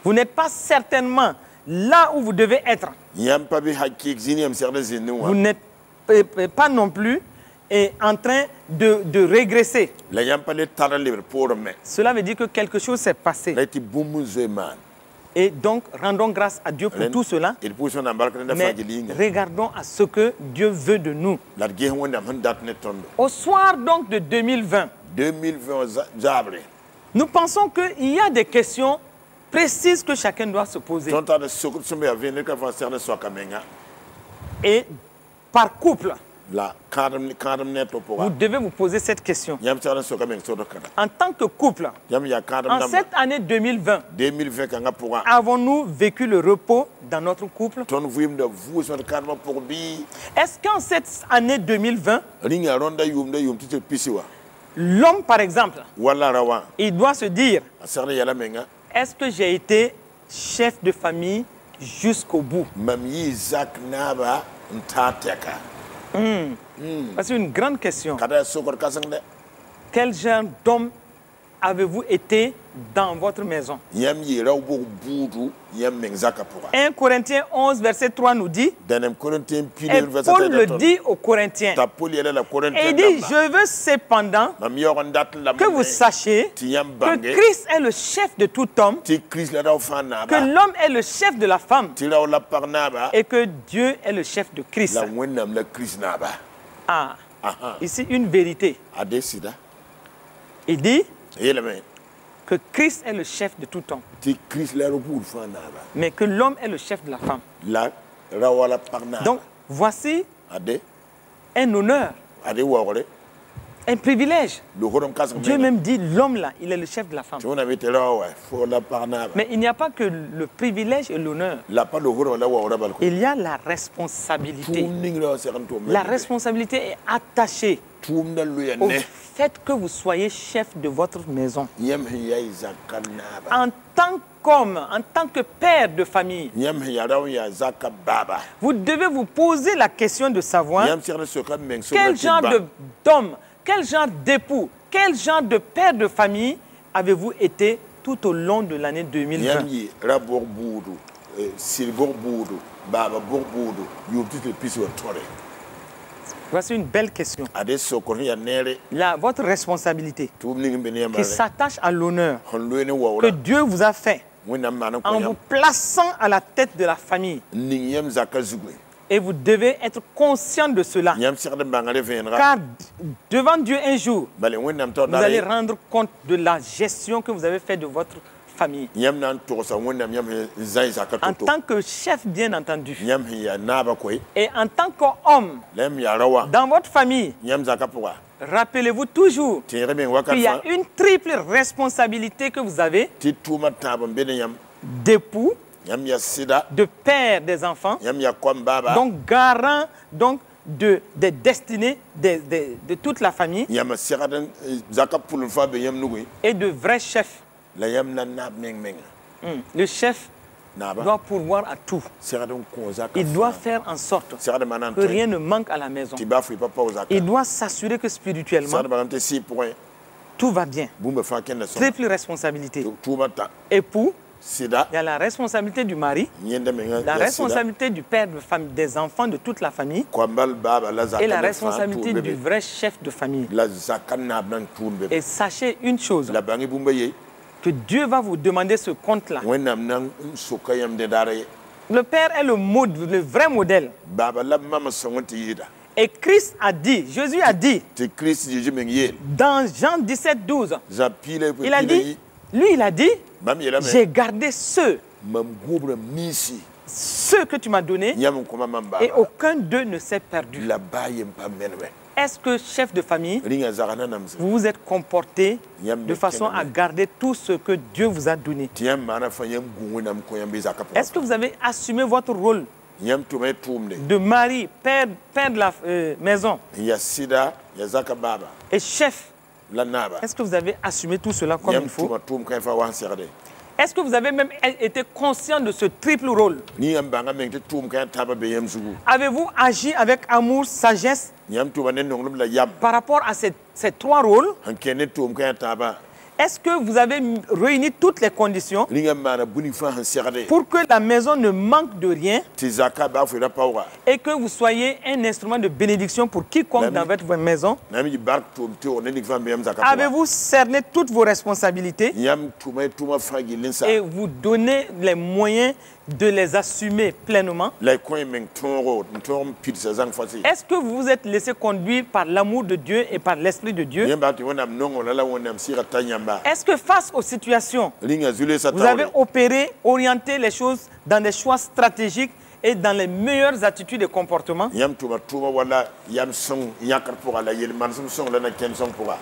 Vous n'êtes pas certainement là où vous devez être. Vous n'êtes pas non plus en train de régresser. Cela veut dire que quelque chose s'est passé. Et donc, rendons grâce à Dieu pour tout cela. Mais regardons à ce que Dieu veut de nous. Au soir donc de 2020, nous pensons qu'il y a des questions précises que chacun doit se poser. Et par couple, vous devez vous poser cette question. En tant que couple, en cette année 2020, avons-nous vécu le repos dans notre couple? Est-ce qu'en cette année 2020, l'homme, par exemple, il doit se dire, est-ce que j'ai été chef de famille jusqu'au bout? C'est une grande question. Quel genre d'homme avez-vous été dans votre maison? 1 Corinthiens 11, verset 3 nous dit, et Paul le dit aux Corinthiens, et il dit, je veux cependant que vous sachiez que Christ est le chef de tout homme, que l'homme est le chef de la femme, et que Dieu est le chef de Christ. Ah, ici une vérité. Il dit que Christ est le chef de tout homme, mais que l'homme est le chef de la femme. Donc, voici un honneur, un privilège. Dieu même dit, l'homme là, il est le chef de la femme. Mais il n'y a pas que le privilège et l'honneur. Il y a la responsabilité. La responsabilité est attachée au fait que vous soyez chef de votre maison. En tant qu'homme, en tant que père de famille, vous devez vous poser la question de savoir quel genre d'homme, quel genre d'époux, quel genre de père de famille avez-vous été tout au long de l'année 2020. Voici une belle question. Votre responsabilité qui s'attache à l'honneur que Dieu vous a fait en vous plaçant à la tête de la famille. Et vous devez être conscient de cela. Car devant Dieu un jour, vous allez rendre compte de la gestion que vous avez faite de votre famille. En tant que chef, bien entendu. Et en tant qu'homme, dans votre famille, rappelez-vous toujours qu'il y a une triple responsabilité que vous avez d'époux, de père des enfants, donc garant des destinées de toute la famille et de vrais chefs. Le chef doit pourvoir à tout. Il doit faire en sorte que rien ne manque à la maison. Il doit s'assurer que spirituellement, tout va bien. Triple responsabilité. Époux, il y a la responsabilité du mari, la responsabilité du père de famille, des enfants de toute la famille, et la responsabilité du vrai chef de famille. Et sachez une chose, que Dieu va vous demander ce compte-là. Le père est le vrai modèle. Et Christ a dit, Jésus a dit, dans Jean 17, 12, il a dit, j'ai gardé ceux que tu m'as donnés et aucun d'eux ne s'est perdu. Est-ce que, chef de famille, vous vous êtes comporté de façon à garder tout ce que Dieu vous a donné? Est-ce que vous avez assumé votre rôle de mari, père de la maison et chef? Est-ce que vous avez assumé tout cela comme il faut? Est-ce que vous avez même été conscient de ce triple rôle? Avez-vous agi avec amour, sagesse par rapport à ces trois rôles? Est-ce que vous avez réuni toutes les conditions pour que la maison ne manque de rien et que vous soyez un instrument de bénédiction pour quiconque dans votre maison? Avez-vous cerné toutes vos responsabilités et vous donnez les moyens de les assumer pleinement? Est-ce que vous vous êtes laissé conduire par l'amour de Dieu et par l'Esprit de Dieu? Est-ce que face aux situations, vous avez opéré, orienté les choses dans des choix stratégiques et dans les meilleures attitudes et comportements?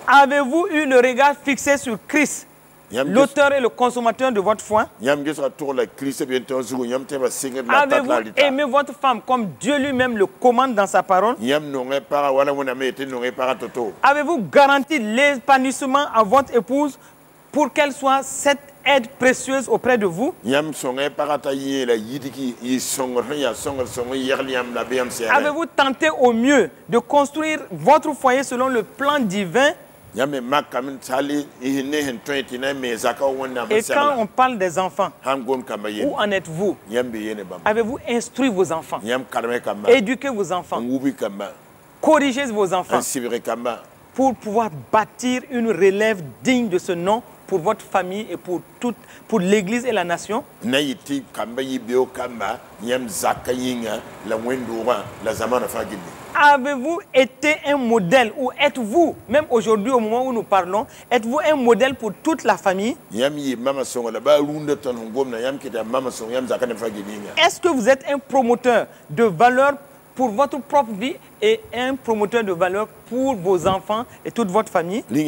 Avez-vous eu le regard fixé sur Christ, l'auteur et le consommateur de votre foi? Avez-vous aimé votre femme comme Dieu lui-même le commande dans sa parole? Avez-vous garanti l'épanouissement à votre épouse pour qu'elle soit cette aide précieuse auprès de vous? Avez-vous tenté au mieux de construire votre foyer selon le plan divin? Et quand on parle des enfants, où en êtes-vous? Avez-vous instruit vos enfants? Éduqué vos enfants? Corrigé vos enfants? Pour pouvoir bâtir une relève digne de ce nom pour votre famille et pour l'Église et la nation? Avez-vous été un modèle ou êtes-vous, même aujourd'hui au moment où nous parlons, êtes-vous un modèle pour toute la famille? Est-ce que vous êtes un promoteur de valeur pour votre propre vie et un promoteur de valeur pour vos enfants et toute votre famille? Est-ce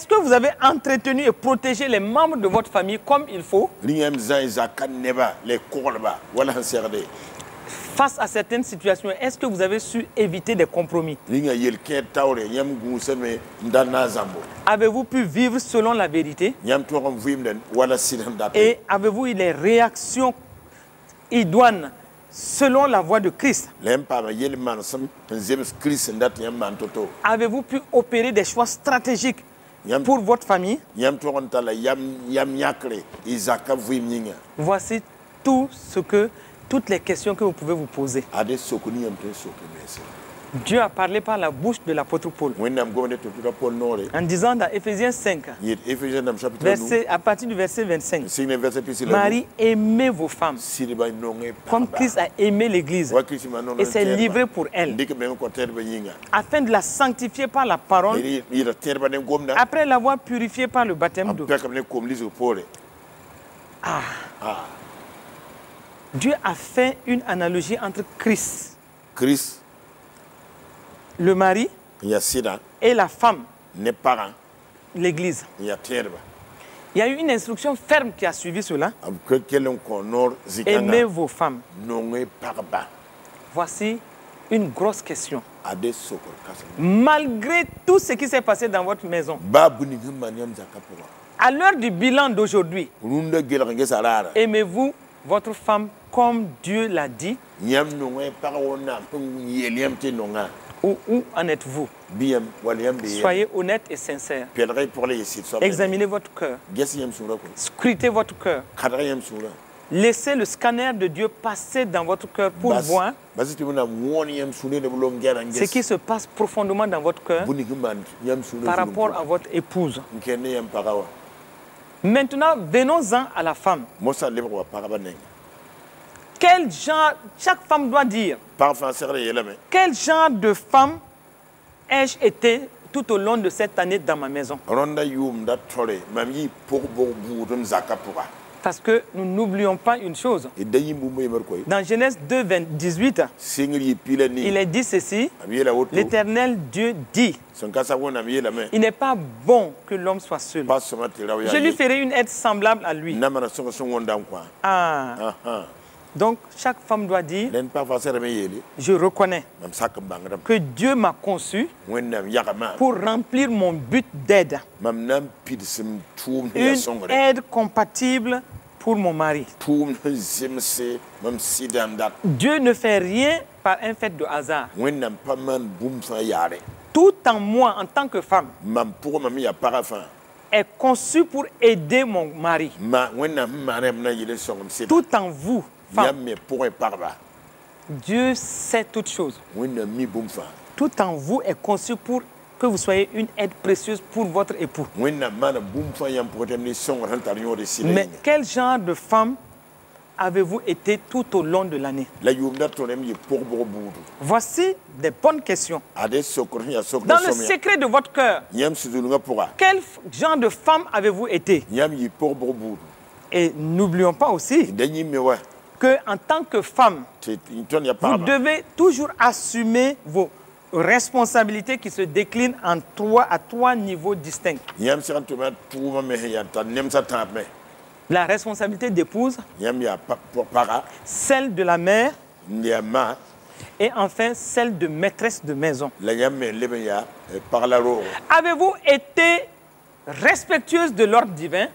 que vous avez entretenu et protégé les membres de votre famille comme il faut? Face à certaines situations, est-ce que vous avez su éviter des compromis? Avez-vous pu vivre selon la vérité? Et avez-vous eu les réactions idoines selon la voie de Christ? Avez-vous pu opérer des choix stratégiques pour votre famille? Voici toutes les questions que vous pouvez vous poser. Dieu a parlé par la bouche de l'apôtre Paul en disant dans Éphésiens 5, à partir du verset 25, Marie, aimez vos femmes comme Christ a aimé l'Église et s'est livré pour elle, afin de la sanctifier par la parole, après l'avoir purifiée par le baptême d'eau. Dieu a fait une analogie entre Christ, le mari, et la femme, l'Église. Il y a eu une instruction ferme qui a suivi cela. Aimez vos femmes. Voici une grosse question. Malgré tout ce qui s'est passé dans votre maison, à l'heure du bilan d'aujourd'hui, aimez-vous votre femme comme Dieu l'a dit? Où en êtes-vous? Soyez honnête et sincère. Examinez votre cœur. Scrutez votre cœur. Laissez le scanner de Dieu passer dans votre cœur pour voir ce qui se passe profondément dans votre cœur par rapport à votre épouse. Maintenant, venons-en à la femme. Quel genre, chaque femme doit dire, quel genre de femme ai-je été tout au long de cette année dans ma maison? Parce que nous n'oublions pas une chose. Dans Genèse 2, 18, il est dit ceci, l'Éternel Dieu dit, il n'est pas bon que l'homme soit seul. Je lui ferai une aide semblable à lui. Donc, chaque femme doit dire, je reconnais que Dieu m'a conçu pour remplir mon but d'aide. Une aide compatible pour mon mari. Dieu ne fait rien par un fait de hasard. Tout en moi, en tant que femme, est conçu pour aider mon mari. Tout en vous, femme, Dieu sait toutes choses. Tout en vous est conçu pour que vous soyez une aide précieuse pour votre époux. Mais quel genre de femme avez-vous été tout au long de l'année? Voici des bonnes questions. Dans le secret de votre cœur, quel genre de femme avez-vous été? Et n'oublions pas aussi que en tant que femme, vous devez toujours assumer vos responsabilités qui se déclinent à trois niveaux distincts. La responsabilité d'épouse, celle de la mère, et enfin celle de maîtresse de maison. Avez-vous été respectueuse de l'ordre divin?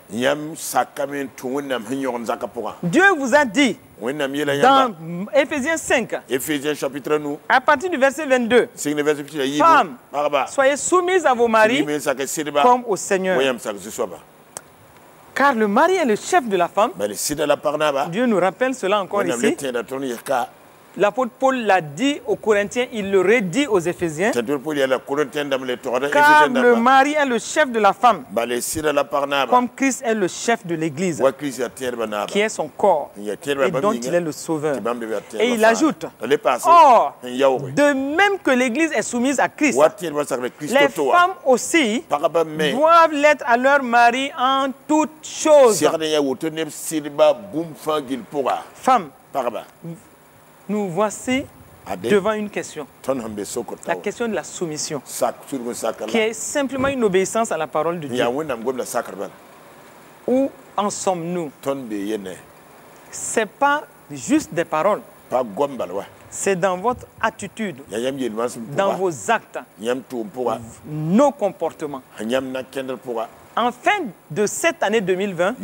Dieu vous a dit dans Éphésiens 5, à partir du verset 22, femmes, soyez soumises à vos maris comme au Seigneur. Car le mari est le chef de la femme. Dieu nous rappelle cela encore ici. L'apôtre Paul l'a dit aux Corinthiens, il le redit aux Éphésiens. Car le mari est le chef de la femme, comme Christ est le chef de l'Église, qui est son corps et dont il est le sauveur. Et il ajoute, or, de même que l'Église est soumise à Christ, les femmes aussi doivent l'être à leur mari en toutes choses. Femmes, nous voici devant une question. La question de la soumission, qui est simplement une obéissance à la parole de Dieu. Où en sommes-nous? Ce n'est pas juste des paroles. C'est dans votre attitude, dans vos actes, nos comportements. En fin de cette année 2020,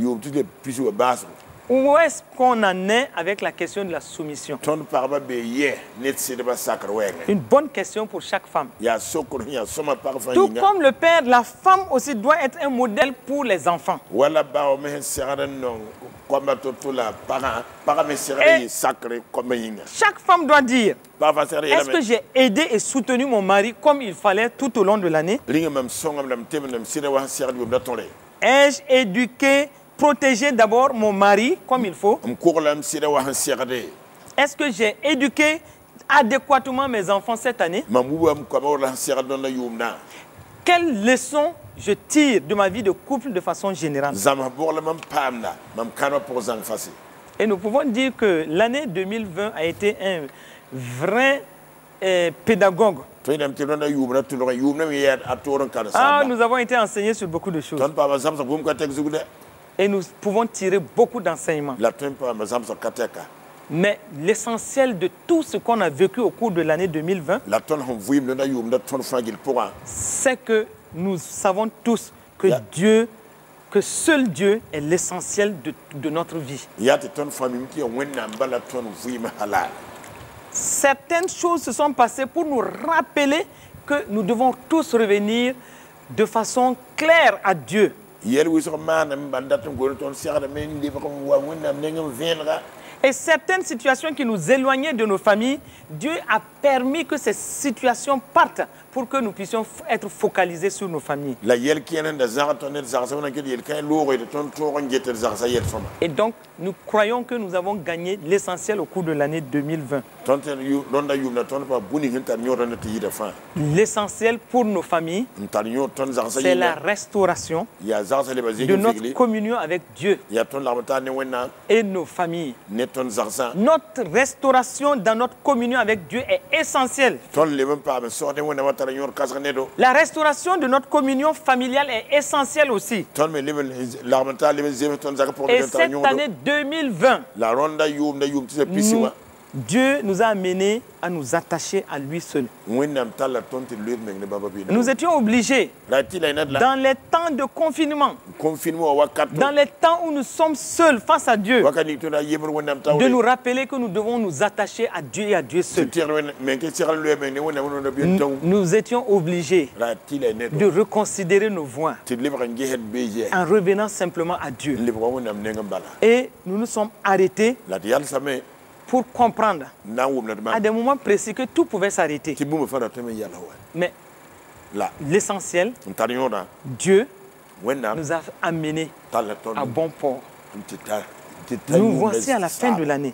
où est-ce qu'on en est avec la question de la soumission? Une bonne question pour chaque femme. Tout comme le père, la femme aussi doit être un modèle pour les enfants. Et chaque femme doit dire, est-ce que j'ai aidé et soutenu mon mari comme il fallait tout au long de l'année? Ai-je éduqué, protéger d'abord mon mari comme il faut? Est-ce que j'ai éduqué adéquatement mes enfants cette année? Quelles leçons je tire de ma vie de couple de façon générale? Et nous pouvons dire que l'année 2020 a été un vrai pédagogue. Nous avons été enseignés sur beaucoup de choses. Et nous pouvons tirer beaucoup d'enseignements. Mais l'essentiel de tout ce qu'on a vécu au cours de l'année 2020, c'est que nous savons tous que Dieu, que seul Dieu est l'essentiel de notre vie. Certaines choses se sont passées pour nous rappeler que nous devons tous revenir de façon claire à Dieu. Et certaines situations qui nous éloignaient de nos familles, Dieu a permis que ces situations partent pour que nous puissions être focalisés sur nos familles. Et donc, nous croyons que nous avons gagné l'essentiel au cours de l'année 2020. L'essentiel pour nos familles, c'est la restauration de notre communion avec Dieu et nos familles. Notre restauration dans notre communion avec Dieu est essentielle. La restauration de notre communion familiale est essentielle aussi. Et cette année 2020, Dieu nous a amenés à nous attacher à lui seul. Nous étions obligés, dans les temps de confinement, dans les temps où nous sommes seuls face à Dieu, de nous rappeler que nous devons nous attacher à Dieu et à Dieu seul. Nous étions obligés de reconsidérer nos voies en revenant simplement à Dieu. Et nous nous sommes arrêtés pour comprendre à des moments précis que tout pouvait s'arrêter. Mais l'essentiel, Dieu nous a amenés à bon port. Nous voici à la fin de l'année.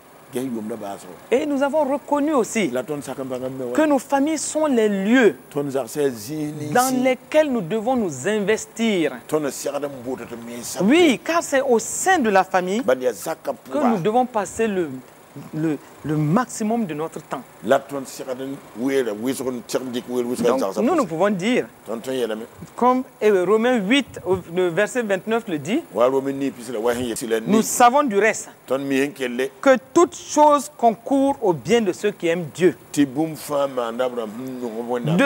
Et nous avons reconnu aussi que nos familles sont les lieux dans lesquels nous devons nous investir. Oui, car c'est au sein de la famille que nous devons passer le maximum de notre temps. Donc, nous pouvons dire, comme Romains 8, le verset 29 le dit, nous savons du reste que toute chose concourt au bien de ceux qui aiment Dieu, de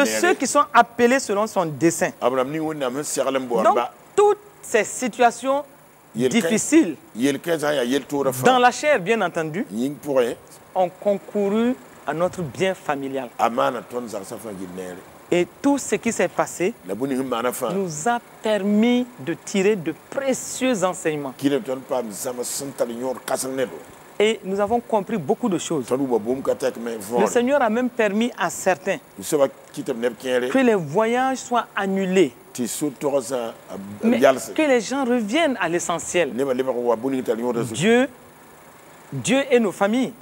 ceux qui sont appelés selon son dessein. Donc, toutes ces situations difficiles, dans la chair bien entendu, ont concouru à notre bien familial. Et tout ce qui s'est passé nous a permis de tirer de précieux enseignements. Et nous avons compris beaucoup de choses. Le Seigneur a même permis à certains que les voyages soient annulés. Mais que les gens reviennent à l'essentiel. Dieu et nos familles.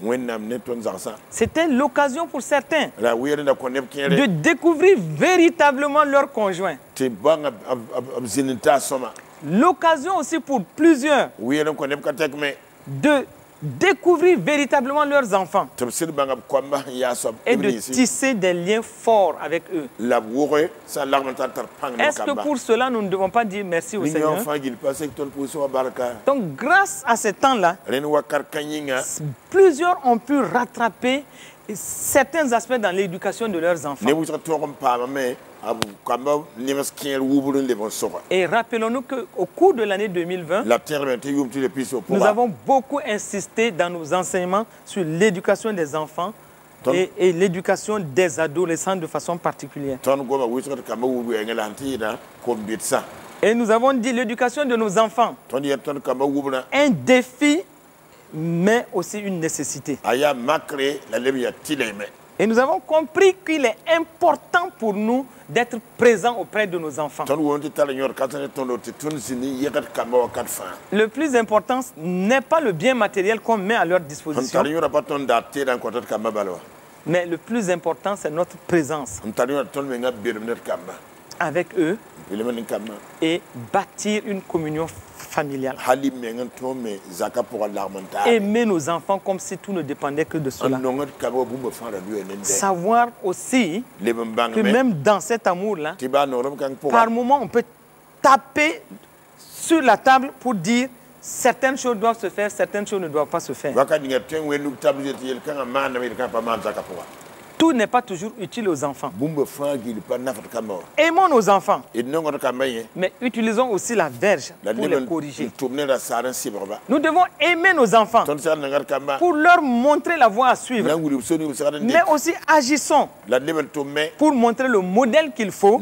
C'était l'occasion pour certains de découvrir véritablement leur conjoint. L'occasion aussi pour plusieurs de découvrir véritablement leurs enfants et de tisser des liens forts avec eux. Est-ce que pour cela, nous ne devons pas dire merci au Seigneur? Donc, grâce à ce temps-là, plusieurs ont pu rattraper certains aspects dans l'éducation de leurs enfants. Et rappelons-nous qu'au cours de l'année 2020, nous avons beaucoup insisté dans nos enseignements sur l'éducation des enfants et l'éducation des adolescents de façon particulière. Et nous avons dit l'éducation de nos enfants, un défi, mais aussi une nécessité. Et nous avons compris qu'il est important pour nous d'être présents auprès de nos enfants. Le plus important n'est pas le bien matériel qu'on met à leur disposition, mais le plus important, c'est notre présence avec eux et bâtir une communion familiale. Aimer nos enfants comme si tout ne dépendait que de cela. Savoir aussi que même dans cet amour-là, par moment, on peut taper sur la table pour dire certaines choses doivent se faire, certaines choses ne doivent pas se faire. Tout n'est pas toujours utile aux enfants. Aimons nos enfants, mais utilisons aussi la verge pour les corriger. Nous devons aimer nos enfants pour leur montrer la voie à suivre, mais aussi agissons pour montrer le modèle qu'il faut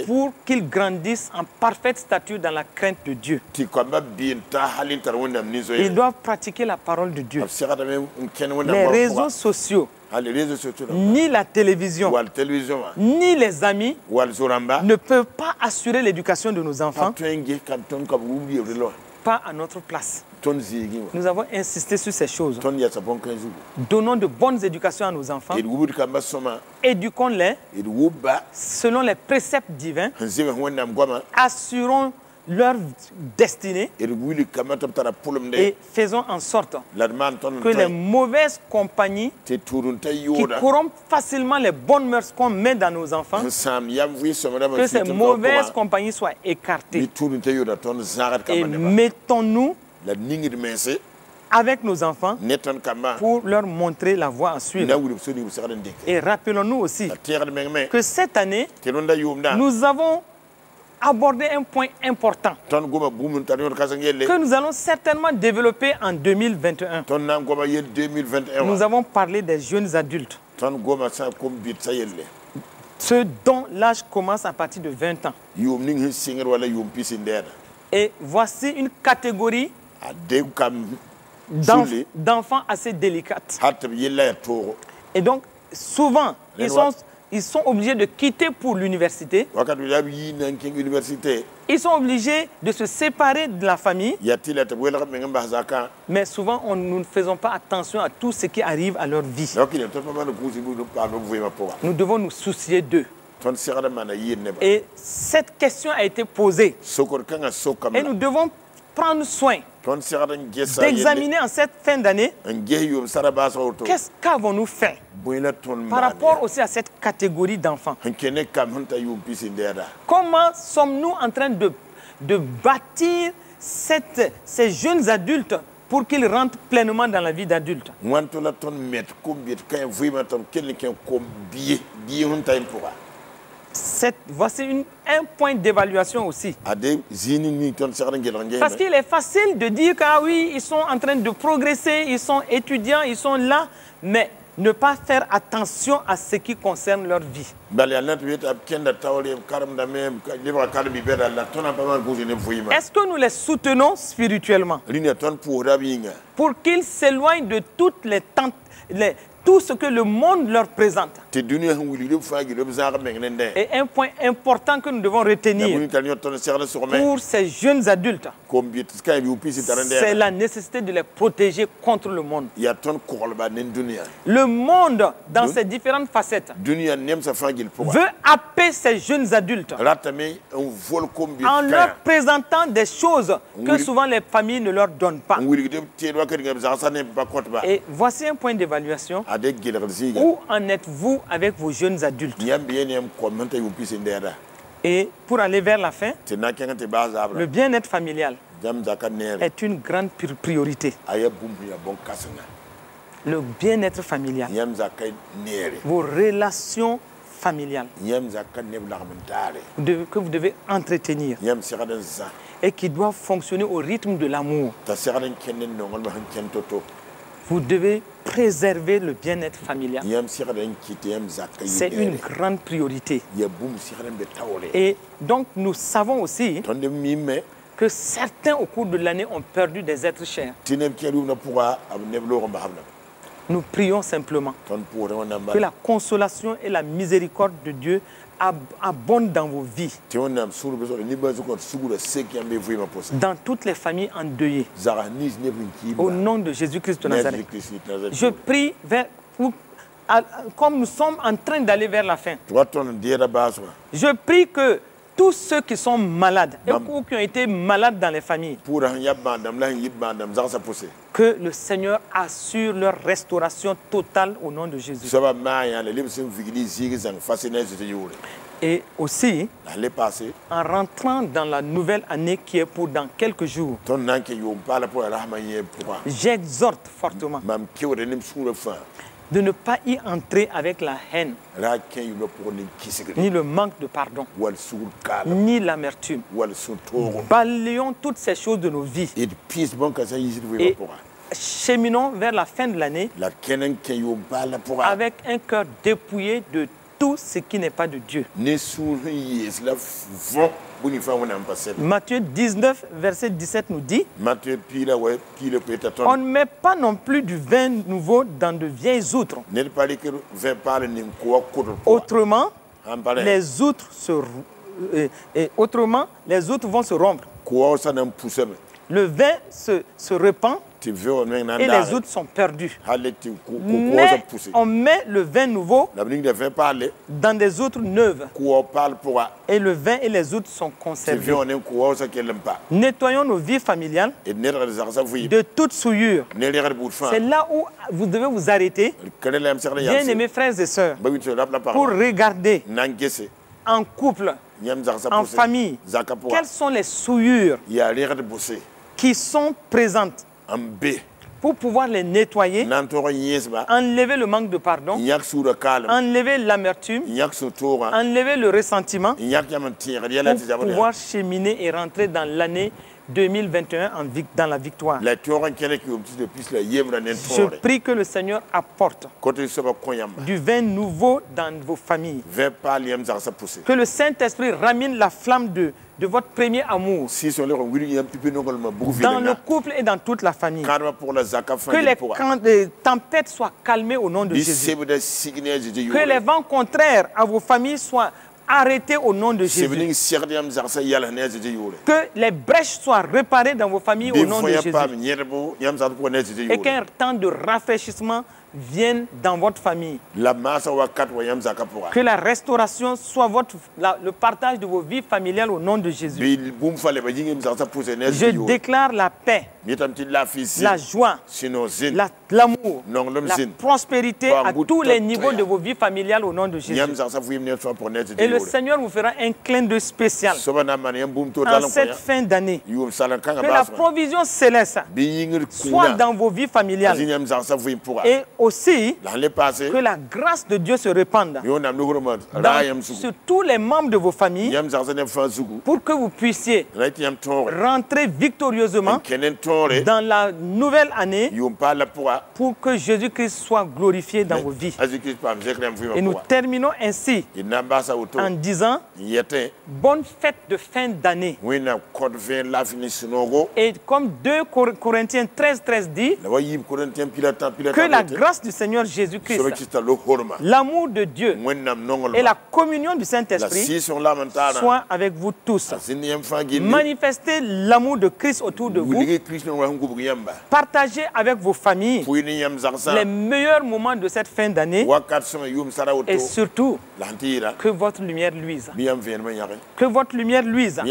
pour qu'ils grandissent en parfaite stature dans la crainte de Dieu. Ils doivent pratiquer la parole de Dieu. Les réseaux sociaux, ni la télévision, ni les amis ne peuvent pas assurer l'éducation de nos enfants, pas à notre place. Nous avons insisté sur ces choses. Donnons de bonnes éducations à nos enfants. Éduquons-les selon les préceptes divins. Assurons leur destinée et faisons en sorte que les mauvaises compagnies qui corrompent facilement les bonnes mœurs qu'on met dans nos enfants, que ces mauvaises compagnies soient écartées. Et mettons-nous avec nos enfants pour leur montrer la voie à suivre. Et rappelons-nous aussi que cette année, nous avons abordé un point important que nous allons certainement développer en 2021. Nous avons parlé des jeunes adultes, ceux dont l'âge commence à partir de 20 ans. Et voici une catégorie d'enfants assez délicate. Et donc, souvent, ils sont obligés de quitter pour l'université. Ils sont obligés de se séparer de la famille. Mais souvent, nous ne faisons pas attention à tout ce qui arrive à leur vie. Nous devons nous soucier d'eux. Et cette question a été posée. Et nous devons prendre soin d'examiner en cette fin d'année qu'est-ce qu'avons-nous fait par rapport aussi à cette catégorie d'enfants. Comment sommes-nous en train de bâtir ces jeunes adultes pour qu'ils rentrent pleinement dans la vie d'adulte? Voici un point d'évaluation aussi. Parce qu'il est facile de dire que oui, ils sont en train de progresser, ils sont étudiants, ils sont là, mais ne pas faire attention à ce qui concerne leur vie. Est-ce que nous les soutenons spirituellement pour qu'ils s'éloignent de toutes les tentes, tout ce que le monde leur présente? Et un point important que nous devons retenir pour ces jeunes adultes, c'est la nécessité de les protéger contre le monde. Le monde, dans ses différentes facettes, veut happer ces jeunes adultes en leur présentant des choses que souvent les familles ne leur donnent pas. Et voici un point d'évaluation. Où en êtes-vous avec vos jeunes adultes? Et pour aller vers la fin, le bien-être familial est une grande priorité. Le bien-être familial, vos relations familiales que vous devez entretenir et qui doivent fonctionner au rythme de l'amour. Vous devez préserver le bien-être familial. C'est une grande priorité. Et donc, nous savons aussi que certains, au cours de l'année, ont perdu des êtres chers. Nous prions simplement que la consolation et la miséricorde de Dieu abondent dans vos vies. Dans toutes les familles endeuillées. Au nom de Jésus-Christ de Nazareth. Je prie comme nous sommes en train d'aller vers la fin. Je prie que tous ceux qui sont malades ou qui ont été malades dans les familles, que le Seigneur assure leur restauration totale au nom de Jésus. Et aussi, en rentrant dans la nouvelle année qui est pour dans quelques jours, j'exhorte fortement de ne pas y entrer avec la haine, ni le manque de pardon, ni l'amertume. Balayons toutes ces choses de nos vies et cheminons vers la fin de l'année avec un cœur dépouillé de tout ce qui n'est pas de Dieu. Matthieu 19, verset 17 nous dit: on ne met pas non plus du vin nouveau dans de vieilles outres. Autrement, les outres vont se rompre. Le vin se répand et les outres sont perdues. Mais on met le vin nouveau dans des outres neuves. Et le vin et les outres sont conservés. Nettoyons nos vies familiales de toute souillure. C'est là où vous devez vous arrêter, bien-aimés frères et sœurs, pour regarder en couple, en famille, quelles sont les souillures qui sont présentes pour pouvoir les nettoyer, enlever le manque de pardon, enlever l'amertume, enlever le ressentiment, pour pouvoir cheminer et rentrer dans l'année 2021 dans la victoire. Je prie que le Seigneur apporte du vin nouveau dans vos familles. Que le Saint-Esprit ramène la flamme de votre premier amour dans le couple et dans toute la famille. Que les tempêtes soient calmées au nom de Jésus. Que les vents contraires à vos familles soient arrêtés au nom de Jésus. Que les brèches soient réparées dans vos familles au nom de Jésus. Et qu'un temps de rafraîchissement vienne dans votre famille. Que la restauration soit le partage de vos vies familiales au nom de Jésus. Je déclare la paix, la joie, l'amour, la prospérité à tous les niveaux de vos vies familiales au nom de Jésus. Et le Seigneur vous fera un clin d'œil spécial en cette fin d'année. Que la provision céleste soit dans vos vies familiales. Et aussi que la grâce de Dieu se répande sur tous les membres de vos familles pour que vous puissiez rentrer victorieusement dans la nouvelle année pour que Jésus-Christ soit glorifié dans vos vies. Et nous terminons ainsi en disant bonne fête de fin d'année. Et comme 2 Corinthiens 13 dit, que la grâce du Seigneur Jésus-Christ, l'amour de Dieu et la communion du Saint-Esprit soient avec vous tous. Manifestez l'amour de Christ autour de vous. Partagez avec vos familles les meilleurs moments de cette fin d'année. Et surtout, que votre lumière luise. Que votre lumière luise.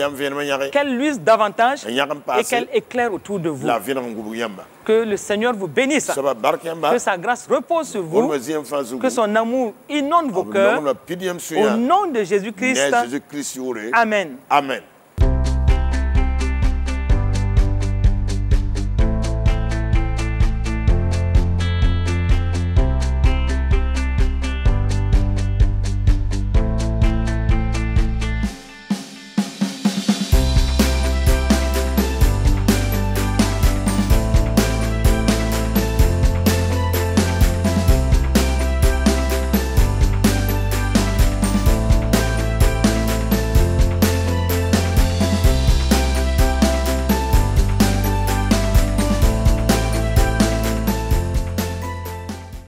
Qu'elle luise davantage et qu'elle éclaire autour de vous. Que le Seigneur vous bénisse. Que sa grâce repose sur vous. Que son amour inonde vos cœurs. Au nom de Jésus-Christ. Amen. Amen.